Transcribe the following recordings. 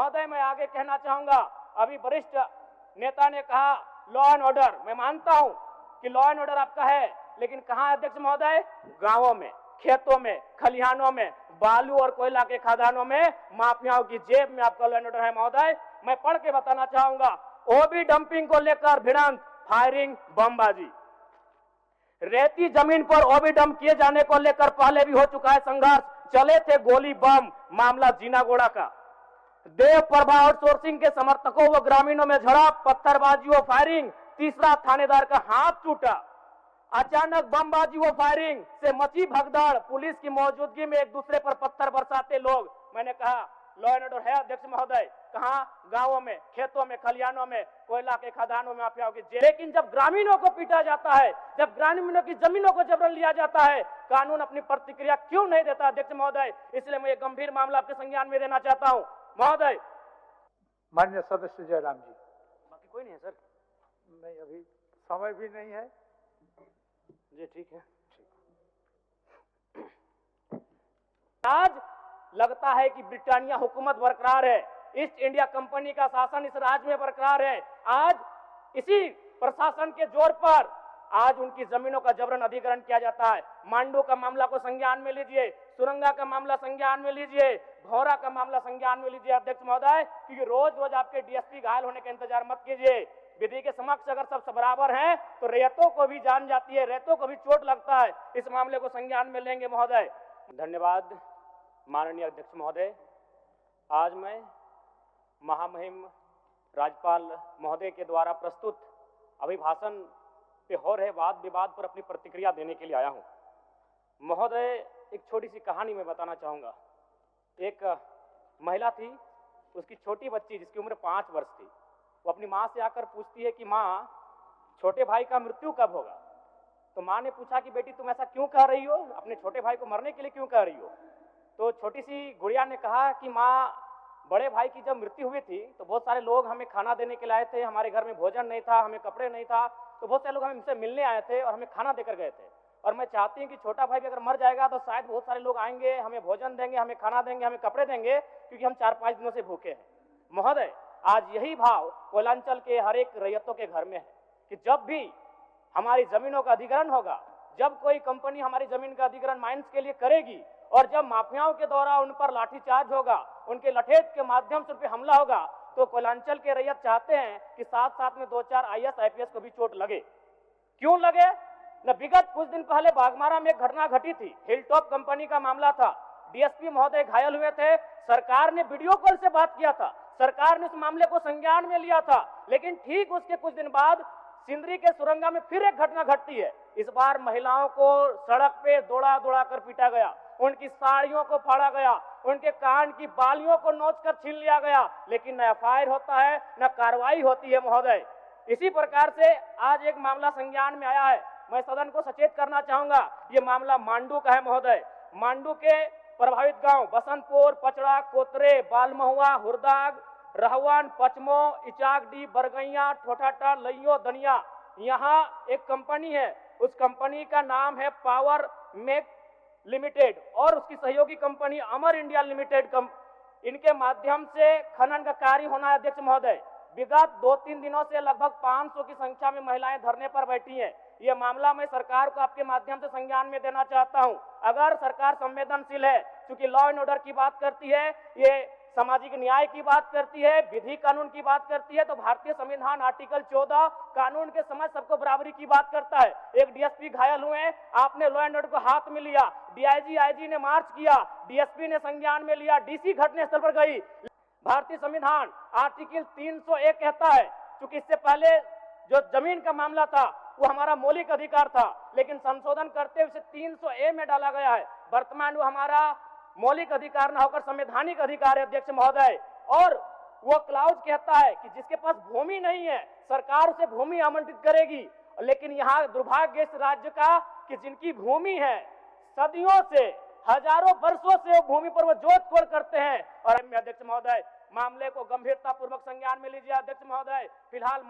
महोदय, मैं आगे कहना चाहूंगा, अभी वरिष्ठ नेता ने कहा लॉ एंड ऑर्डर। मैं मानता हूं कि लॉ एंड ऑर्डर आपका है, लेकिन कहां है अध्यक्ष महोदय? गांवों में, खेतों में, खलिहानों में, बालू और कोयला के खदानों में, माफियाओं की जेब में आपका लॉ एंड ऑर्डर है महोदय। मैं पढ़ के बताना चाहूंगा, ओबी डंपिंग को लेकर भिड़ंत, फायरिंग, बमबाजी। रेती जमीन पर ओबी डंप किए जाने को लेकर पहले भी हो चुका है संघर्ष, चले थे गोली बम, मामला जीनागोड़ा का। देव प्रभा आउटसोर्सिंग के समर्थकों व ग्रामीणों में झड़प, पत्थरबाजी व फायरिंग, तीसरा थानेदार का हाथ टूटा। अचानक बमबाजी व फायरिंग से मची भगदड़, पुलिस की मौजूदगी में एक दूसरे पर पत्थर बरसाते लोग। मैंने कहा लॉ एंड ऑर्डर है अध्यक्ष महोदय, कहां? गांवों में, खेतों में, खलिहानों में, कोयला के खदानों में माफियाओं की जेब। लेकिन जब ग्रामीणों को पीटा जाता है, जब ग्रामीणों की जमीनों को जबरन लिया जाता है, कानून अपनी प्रतिक्रिया क्यों नहीं देता अध्यक्ष महोदय? इसलिए मैं ये गंभीर मामला आपके संज्ञान में देना चाहता हूं महोदय। माननीय सदस्य जयराम जी। बाकी कोई नहीं है सर? नहीं, अभी समय भी नहीं है जी, ठीक है। आज लगता है कि ब्रिटानिया हुकूमत बरकरार है, ईस्ट इंडिया कंपनी का शासन इस राज्य में बरकरार है। आज इसी प्रशासन के जोर पर आज उनकी जमीनों का जबरन अधिग्रहण किया जाता है। मांडू का मामला को संज्ञान में लीजिए, सुरंगा का मामला संज्ञान में लीजिए, भौरा का मामला संज्ञान में लीजिए अध्यक्ष महोदय, क्योंकि रोज रोज आपके डीएसपी घायल होने का इंतजार मत कीजिए। विधि के समक्ष अगर सब बराबर हैं तो रैयतों को भी जान जाती है, रैयतों को भी चोट लगता है। इस मामले को संज्ञान में लेंगे महोदय। धन्यवाद माननीय अध्यक्ष महोदय। आज मैं महामहिम राज्यपाल महोदय के द्वारा प्रस्तुत अभिभाषण पे हो रहे वाद विवाद पर अपनी प्रतिक्रिया देने के लिए आया हूं। महोदय, एक छोटी सी कहानी मैं बताना चाहूंगा। एक महिला थी, उसकी छोटी बच्ची जिसकी उम्र 5 वर्ष थी, वो अपनी माँ से आकर पूछती है कि माँ, छोटे भाई का मृत्यु कब होगा? तो माँ ने पूछा कि बेटी तुम ऐसा क्यों कह रही हो, अपने छोटे भाई को मरने के लिए क्यों कह रही हो? तो छोटी सी गुड़िया ने कहा कि माँ, बड़े भाई की जब मृत्यु हुई थी तो बहुत सारे लोग हमें खाना देने के लिए आए थे, हमारे घर में भोजन नहीं था, हमें कपड़े नहीं था, तो बहुत सारे लोग हमसे मिलने आए थे और हमें खाना देकर गए थे। और मैं चाहती हूँ कि छोटा भाई भी अगर मर जाएगा तो शायद बहुत सारे लोग आएंगे, हमें भोजन देंगे, हमें खाना देंगे, हमें कपड़े देंगे, क्योंकि हम 4-5 दिनों से भूखे हैं। महोदय, आज यही भाव कोयलांचल के हर एक रैयतों के घर में है कि जब भी हमारी जमीनों का अधिग्रहण होगा, जब कोई कंपनी हमारी जमीन का अधिग्रहण माइंस के लिए करेगी और जब माफियाओं के द्वारा उन पर लाठीचार्ज होगा, उनके लठेज के माध्यम से उन पर हमला होगा, तो कोयलांचल के रैयत चाहते हैं कि साथ साथ में 2-4 IAS IPS को भी चोट लगे। क्यों लगे? न विगत कुछ दिन पहले बागमारा में एक घटना घटी थी, हिलटॉप कंपनी का मामला था, डीएसपी महोदय घायल हुए थे, सरकार ने वीडियो कॉल से बात किया था, सरकार ने उस मामले को संज्ञान में लिया था। लेकिन ठीक उसके कुछ दिन बाद सिंदरी के सुरंगा में फिर एक घटना घटती है। इस बार महिलाओं को सड़क पे दौड़ा दौड़ा कर पीटा गया, उनकी साड़ियों को फाड़ा गया, उनके कान की बालियों को नोचकर छीन लिया गया, लेकिन न एफआईआर होता है, न कार्रवाई होती है महोदय। इसी प्रकार से आज एक मामला संज्ञान में आया है। मैं सदन को सचेत करना चाहूंगा, ये मामला मांडू का है महोदय। मांडू के प्रभावित गांव बसंतपुर, पचड़ा, कोतरे, बालमहुआ, हुरदाग, रहवान, पचमो, इचाकडी, बरगैया, ठोठाटा, लइयो, दनिया, यहाँ एक कंपनी है। उस कंपनी का नाम है पावर मेक लिमिटेड और उसकी सहयोगी कंपनी अमर इंडिया लिमिटेड। इनके माध्यम से खनन का कार्य होना है अध्यक्ष महोदय। विगत 2-3 दिनों से लगभग 500 की संख्या में महिलाएं धरने पर बैठी हैं। ये मामला मैं सरकार को आपके माध्यम से संज्ञान में देना चाहता हूं। अगर सरकार संवेदनशील है, क्योंकि लॉ एंड ऑर्डर की बात करती है, ये सामाजिक न्याय की बात करती है, विधि कानून की बात करती है, तो भारतीय संविधान आर्टिकल 14 कानून के समझ सबको बराबरी की बात करता है। एक डीएसपी घायल हुए, आपने लॉ एंड ऑर्डर को हाथ में लिया, डीआईजी आईजी ने मार्च किया, डीएसपी ने संज्ञान में लिया, डीसी घटनास्थल पर गई। भारतीय संविधान आर्टिकल 301 कहता है, क्योंकि इससे पहले जो जमीन का मामला था वो हमारा मौलिक अधिकार था, लेकिन संशोधन करते हुए 300A में डाला गया है। वर्तमान वो हमारा मौलिक अधिकार न होकर संवैधानिक अधिकार है अध्यक्ष महोदय। और वो क्लाउज कहता है कि जिसके पास भूमि नहीं है सरकार उसे भूमि आवंटित करेगी, लेकिन यहाँ दुर्भाग्य इस राज्य का कि जिनकी भूमि है सदियों से, हजारों वर्षों से वो भूमि पर वो जोत कोड़ करते हैं। और अध्यक्ष महोदय, मामले को गंभीरता पूर्वक संज्ञान में लीजिए अध्यक्ष महोदय। फिलहाल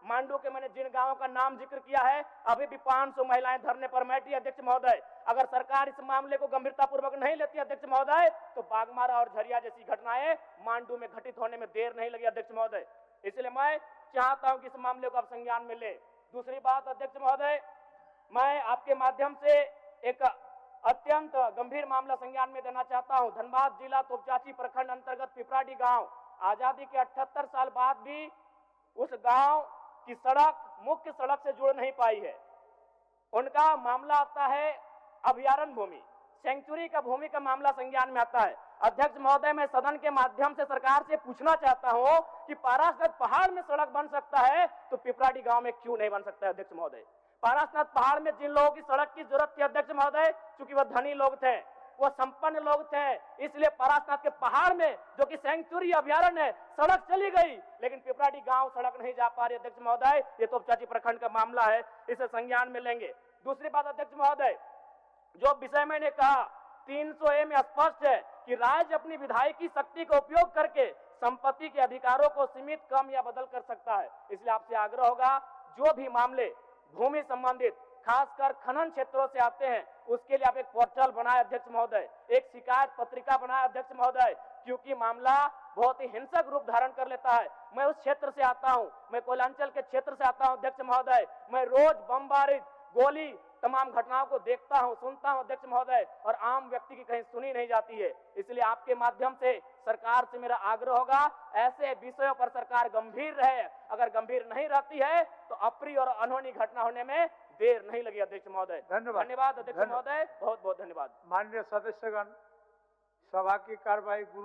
मांडू के मैंने जिन गांवों का नाम जिक्र किया है, अभी भी 500 महिलाएं धरने पर बैठी अध्यक्ष महोदय। अगर सरकार इस मामले को गंभीरता पूर्वक नहीं लेती अध्यक्ष महोदय, तो बागमारा और झरिया जैसी घटनाएं मांडू में घटित होने में देर नहीं लगी अध्यक्ष महोदय। इसलिए मैं चाहता हूं कि इस मामले को आप संज्ञान में ले। दूसरी बात अध्यक्ष महोदय, मैं आपके माध्यम से एक अत्यंत गंभीर मामला संज्ञान में देना चाहता हूं। धनबाद जिला तोपचाची प्रखंड अंतर्गत पिपराडी गांव, आजादी के 78 साल बाद भी उस गांव की सड़क मुख्य सड़क से जुड़ नहीं पाई है। उनका मामला आता है अभयारण्य भूमि, सेंचुरी का भूमि का मामला संज्ञान में आता है। अध्यक्ष महोदय, मैं सदन के माध्यम से सरकार से पूछना चाहता हूं कि पारसनाथ पहाड़ में सड़क बन सकता है तो पिपराडी गांव में क्यों नहीं बन सकता है अध्यक्ष महोदय। पारसनाथ पहाड़ में जिन लोगों की सड़क की जरूरत थी अध्यक्ष महोदय, चूंकि वह धनी लोग थे, वो संपन्न लोग थे, इसलिए पारसनाथ के पहाड़ में जो कि सेंचुरी अभयारण्य है सड़क चली गई, लेकिन पिपराडी गांव सड़क नहीं जा पा रही अध्यक्ष महोदय। ये तोपचाची प्रखंड का मामला है, इसे संज्ञान में लेंगे। दूसरी बात अध्यक्ष महोदय, जो विषय मैंने कहा 300A में स्पष्ट है कि राज्य अपनी विधायकी शक्ति का उपयोग करके संपत्ति के अधिकारों को सीमित, कम या बदल कर सकता है। इसलिए आपसे आग्रह होगा, जो भी मामले भूमि संबंधित खासकर खनन क्षेत्रों से आते हैं, उसके लिए आप एक पोर्टल बनाए अध्यक्ष महोदय, एक शिकायत पत्रिका बनाए अध्यक्ष महोदय, क्योंकि मामला बहुत ही हिंसक रूप धारण कर लेता है। मैं उस क्षेत्र से आता हूं, मैं कोयलांचल के क्षेत्र से आता हूं अध्यक्ष महोदय। मैं रोज बमबारी, गोली, तमाम घटनाओं को देखता हूं, सुनता हूं अध्यक्ष महोदय, और आम व्यक्ति की कहीं सुनी नहीं जाती है। इसलिए आपके माध्यम से सरकार से मेरा आग्रह होगा, ऐसे विषयों पर सरकार गंभीर रहे। अगर गंभीर नहीं रहती है तो अप्रिय और अनहोनी घटना होने में देर नहीं लगी अध्यक्ष महोदय। धन्यवाद अध्यक्ष महोदय, बहुत बहुत धन्यवाद। माननीय सदस्यगण, सभा की कार्रवाई